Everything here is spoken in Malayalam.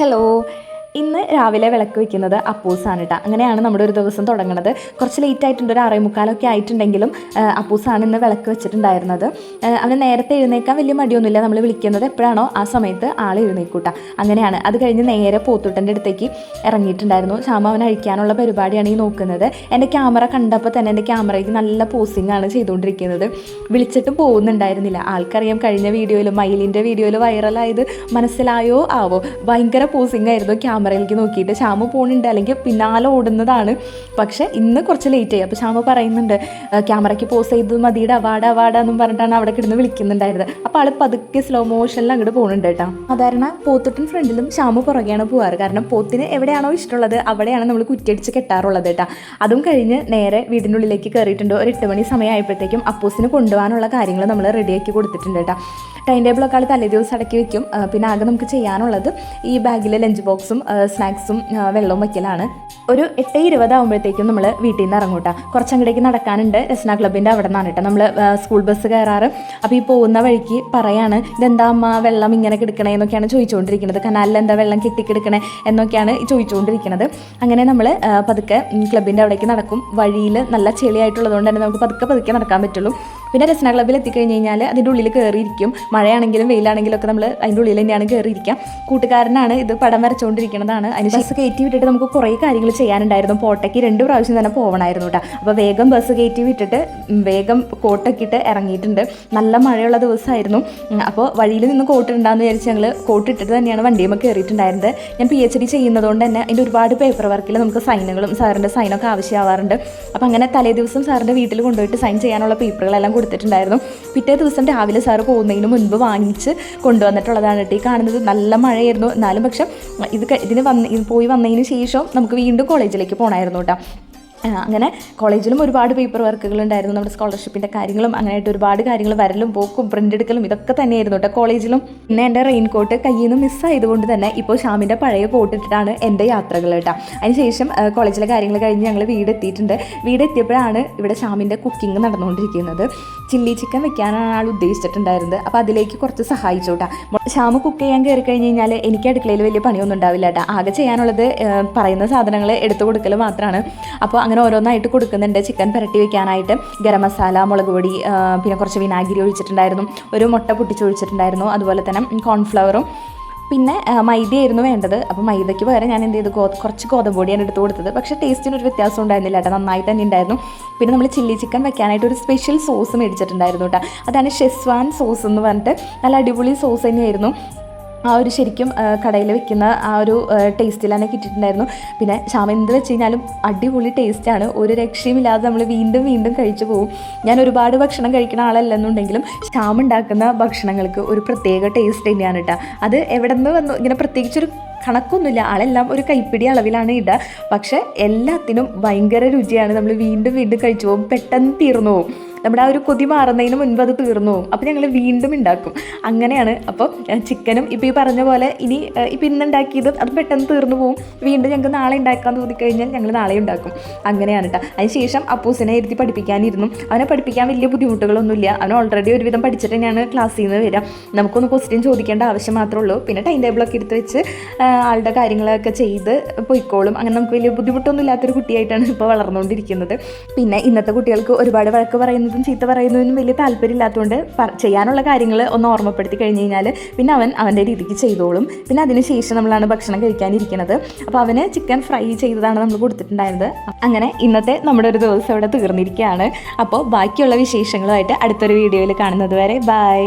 Hello. ഇന്ന് രാവിലെ വിളക്ക് വെക്കുന്നത് അപ്പൂസാണ് കേട്ടോ. അങ്ങനെയാണ് നമ്മുടെ ഒരു ദിവസം തുടങ്ങുന്നത്. കുറച്ച് ലേറ്റ് ആയിട്ടുണ്ട്, ഒരു 6:45 ആയിട്ടുണ്ടെങ്കിലും അപ്പൂസാണ് ഇന്ന് വിളക്ക് വെച്ചിട്ടുണ്ടായിരുന്നത്. അവന് നേരത്തെ എഴുന്നേക്കാൻ വലിയ മടിയൊന്നുമില്ല. നമ്മൾ വിളിക്കുന്നത് എപ്പോഴാണോ ആ സമയത്ത് ആൾ എഴുന്നേക്കൂട്ടാ. അങ്ങനെയാണ്. അത് കഴിഞ്ഞ് നേരെ പോത്തൂട്ടൻ്റെ അടുത്തേക്ക് ഇറങ്ങിയിട്ടുണ്ടായിരുന്നു. ശ്യാമ അവൻ അഴിക്കാനുള്ള പരിപാടിയാണ് ഈ നോക്കുന്നത്. എൻ്റെ ക്യാമറ കണ്ടപ്പോൾ തന്നെ എൻ്റെ ക്യാമറയ്ക്ക് നല്ല പോസിംഗ് ആണ് ചെയ്തുകൊണ്ടിരിക്കുന്നത്. വിളിച്ചിട്ടും പോകുന്നുണ്ടായിരുന്നില്ല. ആൾക്കറിയാം കഴിഞ്ഞ വീഡിയോയിൽ മയിലിൻ്റെ വീഡിയോയിൽ വൈറലായത് മനസ്സിലായോ ആവോ. ഭയങ്കര പോസിംഗ് ആയിരുന്നു ക്യാമറയിലേക്ക് നോക്കിയിട്ട്. ശ്യാമ പോകുന്നുണ്ട്, അല്ലെങ്കിൽ പിന്നാലെ ഓടുന്നതാണ്. പക്ഷേ ഇന്ന് കുറച്ച് ലേറ്റ് ആയി. അപ്പോൾ ശ്യാമ പറയുന്നുണ്ട് ക്യാമറയ്ക്ക് പോസ് ചെയ്ത് മതിയുടെ അവാർഡെന്നും പറഞ്ഞിട്ടാണ് അവിടെ കിടന്ന് വിളിക്കുന്നുണ്ടായിരുന്നത്. അപ്പോൾ ആൾ പതുക്കെ സ്ലോ മോഷനിൽ അങ്ങോട്ട് പോകുന്നുണ്ട് കേട്ടോ. സാധാരണ പോത്തുട്ടും ഫ്രണ്ടിലും ശ്യാമ പുറകെയാണ് പോകാറ്. കാരണം പോത്തിന് എവിടെയാണോ ഇഷ്ടമുള്ളത് അവിടെയാണ് നമ്മൾ കുറ്റിയടിച്ച് കെട്ടാറുള്ളത് കേട്ടോ. അതും കഴിഞ്ഞ് നേരെ വീടിനുള്ളിലേക്ക് കയറിയിട്ടുണ്ട്. ഒരു 8 മണി സമയമായപ്പോഴത്തേക്കും അപ്പൂസിന് കൊണ്ടുപോകാനുള്ള കാര്യങ്ങൾ നമ്മൾ റെഡിയാക്കി കൊടുത്തിട്ടുണ്ട് കേട്ടോ. ടൈം ടേബിളൊക്കെ ആൾ തലേ ദിവസം അടക്കി വെക്കും. പിന്നെ ആകെ നമുക്ക് ചെയ്യാനുള്ളത് ഈ ബാഗിലെ ലഞ്ച് ബോക്സും സ്നാക്സും വെള്ളവും വയ്ക്കലാണ്. ഒരു 8:20 ആകുമ്പോഴത്തേക്കും നമ്മൾ വീട്ടിൽ നിന്ന് ഇറങ്ങൂട്ടാ. കുറച്ചങ്ങടേക്ക് നടക്കാനുണ്ട്. രസ്ന ക്ലബിൻ്റെ അവിടെ നിന്നാണ് കേട്ടോ നമ്മൾ സ്കൂൾ ബസ് കയറാറ്. അപ്പോൾ ഈ പോകുന്ന വഴിക്ക് പറയാണ്, ഇതെന്താ അമ്മ വെള്ളം ഇങ്ങനെ കിടക്കണേ എന്നൊക്കെയാണ് ചോദിച്ചുകൊണ്ടിരിക്കുന്നത്. കനാലിൽ എന്താ വെള്ളം കെട്ടിക്കിടക്കണേ എന്നൊക്കെയാണ് ചോദിച്ചുകൊണ്ടിരിക്കുന്നത്. അങ്ങനെ നമ്മൾ പതുക്കെ ക്ലബിൻ്റെ അവിടേക്ക് നടക്കും. വഴിയിൽ നല്ല ചെളിയായിട്ടുള്ളതുകൊണ്ട് തന്നെ നമുക്ക് പതുക്കെ നടക്കാൻ പറ്റുള്ളൂ. പിന്നെ രസ്ന ക്ലബ്ബിൽ എത്തിക്കഴിഞ്ഞ് കഴിഞ്ഞാൽ അതിൻ്റെ ഉള്ളിൽ കയറിയിരിക്കും. മഴയാണെങ്കിലും വെയിലാണെങ്കിലും ഒക്കെ നമ്മൾ അതിൻ്റെ ഉള്ളിൽ തന്നെയാണ് കയറിയിരിക്കുക. കൂട്ടുകാരനാണ് ഇത് പടം വരച്ചുകൊണ്ടിരിക്കുന്നതാണ്. അതിന് ബസ് കയറ്റി വിട്ടിട്ട് നമുക്ക് കുറേ കാര്യങ്ങൾ ചെയ്യാനുണ്ടായിരുന്നു. കോട്ടയ്ക്ക് 2 പ്രാവശ്യം തന്നെ പോകണമായിരുന്നു കേട്ടോ. അപ്പോൾ വേഗം ബസ് കയറ്റി വിട്ടിട്ട് വേഗം കോട്ടൊക്കെ ഇട്ട് ഇറങ്ങിയിട്ടുണ്ട്. നല്ല മഴയുള്ള ദിവസമായിരുന്നു. അപ്പോൾ വഴിയിൽ നിന്ന് കോട്ട് ഉണ്ടാകുമെന്ന് വിചാരിച്ച് ഞങ്ങൾ കോട്ട് ഇട്ടിട്ട് തന്നെയാണ് വണ്ടിയുമ്പോൾ കയറിയിട്ടുണ്ടായിരുന്നത്. ഞാൻ PhD ചെയ്യുന്നതുകൊണ്ട് തന്നെ അതിൻ്റെ ഒരുപാട് പേപ്പർ വർക്കിൽ നമുക്ക് സൈനുകളും സാറിൻ്റെ സൈനൊക്കെ ആവശ്യമാവാറുണ്ട്. അപ്പോൾ അങ്ങനെ തലേ ദിവസം സാറിൻ്റെ വീട്ടിൽ കൊണ്ടുപോയിട്ട് സൈൻ ചെയ്യാനുള്ള പേപ്പറുകളെല്ലാം കൊടുത്തിട്ടുണ്ടായിരുന്നു. പിറ്റേ ദിവസം രാവിലെ സാറ് പോകുന്നതിന് മുൻപ് വാങ്ങിച്ച് കൊണ്ടുവന്നിട്ടുള്ളതാണ് കേട്ടോ. ഈ കാണുന്നത് നല്ല മഴയായിരുന്നു. എന്നാലും പക്ഷേ ഇതിന് പോയി വന്നതിന് ശേഷം നമുക്ക് വീണ്ടും കോളേജിലേക്ക് പോകണമായിരുന്നു കേട്ടോ. അങ്ങനെ കോളേജിലും ഒരുപാട് പേപ്പർ വർക്കുകളുണ്ടായിരുന്നു. നമ്മുടെ സ്കോളർഷിപ്പിൻ്റെ കാര്യങ്ങളും അങ്ങനെയായിട്ട് ഒരുപാട് കാര്യങ്ങൾ വരലും പോക്കും പ്രിൻ്റ് എടുക്കലും ഇതൊക്കെ തന്നെയായിരുന്നു കേട്ടോ കോളേജിലും. പിന്നെ എൻ്റെ റെയിൻ കോട്ട് കയ്യിൽ നിന്ന് മിസ്സായതുകൊണ്ട് തന്നെ ഇപ്പോൾ ശ്യാമിൻ്റെ പഴയ കോട്ട് ഇട്ടിട്ടാണ് എൻ്റെ യാത്രകൾ കേട്ടോ. അതിനുശേഷം കോളേജിലെ കാര്യങ്ങൾ കഴിഞ്ഞ് ഞങ്ങൾ വീടെത്തിയിട്ടുണ്ട്. വീടെത്തിയപ്പോഴാണ് ഇവിടെ ശ്യാമിൻ്റെ കുക്കിംഗ് നടന്നുകൊണ്ടിരിക്കുന്നത്. ചില്ലി ചിക്കൻ വെക്കാനാണ് ആൾ ഉദ്ദേശിച്ചിട്ടുണ്ടായിരുന്നത്. അപ്പോൾ അതിലേക്ക് കുറച്ച് സഹായിച്ചു കേട്ടോ. ശ്യാമ് കുക്ക് ചെയ്യാൻ കയറി കഴിഞ്ഞ് കഴിഞ്ഞാൽ എനിക്ക് അടുക്കളയിൽ വലിയ പണിയൊന്നും ഉണ്ടാവില്ല കേട്ടോ. ആകെ ചെയ്യാനുള്ളത് പറയുന്ന സാധനങ്ങൾ എടുത്തു കൊടുക്കൽ മാത്രമാണ്. അപ്പോൾ അങ്ങനെ ഓരോന്നായിട്ട് കൊടുക്കുന്നുണ്ട്. ചിക്കൻ പുരട്ടി വെക്കാനായിട്ട് ഗരം മസാല, മുളക് പൊടി, പിന്നെ കുറച്ച് വിനാഗിരി ഒഴിച്ചിട്ടുണ്ടായിരുന്നു. ഒരു മുട്ട പൊട്ടിച്ചൊഴിച്ചിട്ടുണ്ടായിരുന്നു. അതുപോലെ തന്നെ കോൺഫ്ലവറും പിന്നെ മൈദയായിരുന്നു വേണ്ടത്. അപ്പോൾ മൈദയ്ക്ക് പകരം ഞാൻ എന്ത് ചെയ്തു, കുറച്ച് ഗോതമ്പ് പൊടിയാണ് എടുത്ത് കൊടുത്തത്. പക്ഷേ ടേസ്റ്റിന് ഒരു വ്യത്യാസം ഉണ്ടായിരുന്നില്ല കേട്ടോ. നന്നായിട്ട് തന്നെ ഉണ്ടായിരുന്നു. പിന്നെ നമ്മൾ ചില്ലി ചിക്കൻ വെക്കാനായിട്ട് ഒരു സ്പെഷ്യൽ സോസ് മേടിച്ചിട്ടുണ്ടായിരുന്നു കേട്ടോ. അതാണ് ഷെസ്വാൻ സോസ് എന്ന് പറഞ്ഞിട്ട് നല്ല അടിപൊളി സോസ് തന്നെയായിരുന്നു. ആ ഒരു ശരിക്കും കടയിൽ വെക്കുന്ന ആ ഒരു ടേസ്റ്റിൽ തന്നെ കിട്ടിയിട്ടുണ്ടായിരുന്നു. പിന്നെ ശ്യാമ എന്ത് വെച്ച് കഴിഞ്ഞാലും അടിപൊളി ടേസ്റ്റാണ്. ഒരു രക്ഷയുമില്ലാതെ നമ്മൾ വീണ്ടും വീണ്ടും കഴിച്ചു പോകും. ഞാൻ ഒരുപാട് ഭക്ഷണം കഴിക്കുന്ന ആളല്ലെന്നുണ്ടെങ്കിലും ശ്യാമ ഉണ്ടാക്കുന്ന ഭക്ഷണങ്ങൾക്ക് ഒരു പ്രത്യേക ടേസ്റ്റ് തന്നെയാണ് കേട്ടോ. അത് എവിടെ നിന്ന് വന്നു ഇങ്ങനെ പ്രത്യേകിച്ചൊരു കണക്കൊന്നുമില്ല. ആളെല്ലാം ഒരു കൈപ്പിടി അളവിലാണ് ഇടുക. പക്ഷേ എല്ലാത്തിനും ഭയങ്കര രുചിയാണ്. നമ്മൾ വീണ്ടും വീണ്ടും കഴിച്ചു പോകും. പെട്ടെന്ന് തീർന്നു പോകും. നമ്മുടെ ആ ഒരു കൊതി മാറുന്നതിന് മുൻപ് അത് തീർന്നു പോകും. അപ്പോൾ ഞങ്ങൾ വീണ്ടും ഉണ്ടാക്കും. അങ്ങനെയാണ്. അപ്പോൾ ചിക്കനും ഇപ്പോൾ ഈ പറഞ്ഞ പോലെ ഇപ്പം ഇന്നുണ്ടാക്കിയതും അത് പെട്ടെന്ന് തീർന്നു പോകും. വീണ്ടും ഞങ്ങൾക്ക് നാളെ ഉണ്ടാക്കാൻ തോന്നിക്കഴിഞ്ഞാൽ ഞങ്ങൾ നാളെ ഉണ്ടാക്കും. അങ്ങനെയാണ് കേട്ടോ. അതിനുശേഷം അപ്പൂസിനെ ഇരുത്തി പഠിപ്പിക്കാനിരുന്നു. അവനെ പഠിപ്പിക്കാൻ വലിയ ബുദ്ധിമുട്ടുകളൊന്നുമില്ല. അവൻ ഓൾറെഡി ഒരുവിധം പഠിച്ചിട്ട് തന്നെയാണ് ക്ലാസ്സിൽ നിന്ന് വരിക. നമുക്കൊന്ന് ക്വസ്റ്റ്യൻ ചോദിക്കേണ്ട ആവശ്യം മാത്രമേ ഉള്ളൂ. പിന്നെ ടൈം ടേബിളൊക്കെ എടുത്ത് വെച്ച് ആളുടെ കാര്യങ്ങളൊക്കെ ചെയ്ത് പൊയ്ക്കോളും. അങ്ങനെ നമുക്ക് വലിയ ബുദ്ധിമുട്ടൊന്നും ഇല്ലാത്തൊരു കുട്ടിയായിട്ടാണ് ഇപ്പോൾ വളർന്നുകൊണ്ടിരിക്കുന്നത്. പിന്നെ ഇന്നത്തെ കുട്ടികൾക്ക് ഒരുപാട് വഴക്ക് പറയുന്നത് ചീത്ത പറയുന്നതിനും വലിയ താല്പര്യമില്ലാത്തതുകൊണ്ട് ചെയ്യാനുള്ള കാര്യങ്ങൾ ഒന്ന് ഓർമ്മപ്പെടുത്തി കഴിഞ്ഞ് കഴിഞ്ഞാൽ പിന്നെ അവൻ്റെ രീതിക്ക് ചെയ്തോളും. പിന്നെ അതിന് ശേഷം നമ്മളാണ് ഭക്ഷണം കഴിക്കാനിരിക്കുന്നത്. അപ്പോൾ അവന് ചിക്കൻ ഫ്രൈ ചെയ്തതാണ് നമ്മൾ കൊടുത്തിട്ടുണ്ടായിരുന്നത്. അങ്ങനെ ഇന്നത്തെ നമ്മുടെ ഒരു ദിവസം ഇവിടെ തീർന്നിരിക്കുകയാണ്. അപ്പോൾ ബാക്കിയുള്ള വിശേഷങ്ങളുമായിട്ട് അടുത്തൊരു വീഡിയോയിൽ കാണുന്നത് വരെ ബൈ.